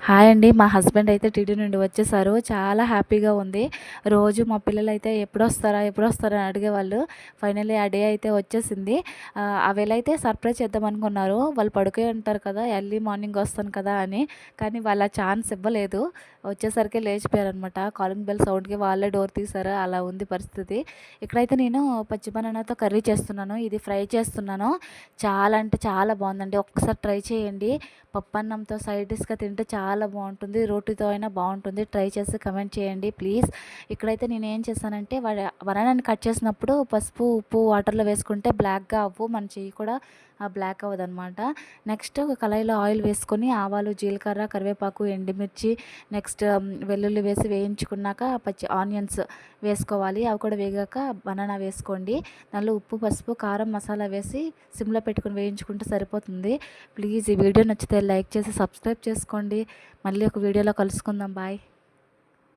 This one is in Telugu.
హాయ్ అండి. మా హస్బెండ్ అయితే టీటీ నుండి వచ్చేసారు. చాలా హ్యాపీగా ఉంది. రోజు మా పిల్లలైతే ఎప్పుడొస్తారా? ఎప్పుడొస్తారా? అని అడిగేవాళ్ళు. ఫైనల్లీ ఆ డే అయితే వచ్చేసింది. వీళ్ళైతే సర్ప్రైజ్ చేద్దామనుకున్నారు. వాళ్ళు పడుకొని ఉంటారు కదా! ఎర్లీ మార్నింగ్ వస్తాను కదా అని. కానీ వాళ్ళు ఆ ఛాన్స్ ఇవ్వలేదు. వచ్చేసరికి లేచిపోయారనమాట. కాలింగ్ బెల్ సౌండ్‌కి వాళ్ళే డోర్ తీశారు. అలా ఉంది పరిస్థితి. ఇక్కడైతే నేను పచ్చి బనానాతో కర్రీ చేస్తున్నాను. ఇది ఫ్రై చేస్తున్నాను. చాలా అంటే చాలా బావుందండి. ఒక్కసారి ట్రై చేయండి. పప్పన్నంతో సైడ్ డిష్‌గా తింటే చాలా బాగుంటుంది. రోటీతో అయినా బాగుంటుంది. ట్రై చేసి కమెంట్ చేయండి ప్లీజ్. ఇక్కడైతే నేనేం చేశానంటే బనానాని కట్ చేసినప్పుడు పసుపు, ఉప్పు వాటర్‌లో వేసుకుంటే బ్లాక్‌గా అవ్వవు. మన చెయ్యి కూడా బ్లాక్ అవ్వదనమాట. నెక్స్ట్ ఒక కళాయిలో ఆయిల్ వేసుకొని ఆవాలు, జీలకర్ర, కరివేపాకు, ఎండుమిర్చి, నెక్స్ట్ వెల్లుల్లి వేసి వేయించుకున్నాక పచ్చి ఆనియన్స్ వేసుకోవాలి. అవి కూడా వేగాక బనానా వేసుకోండి. దానిలో ఉప్పు, పసుపు, కారం, మసాలా వేసి సిమ్‌లో పెట్టుకొని వేయించుకుంటే సరిపోతుంది. ప్లీజ్ ఈ వీడియో నచ్చితే లైక్ చేసి సబ్స్క్రైబ్ చేసుకోండి. మళ్ళీ ఒక వీడియోలో కలుసుకుందాం. బాయ్.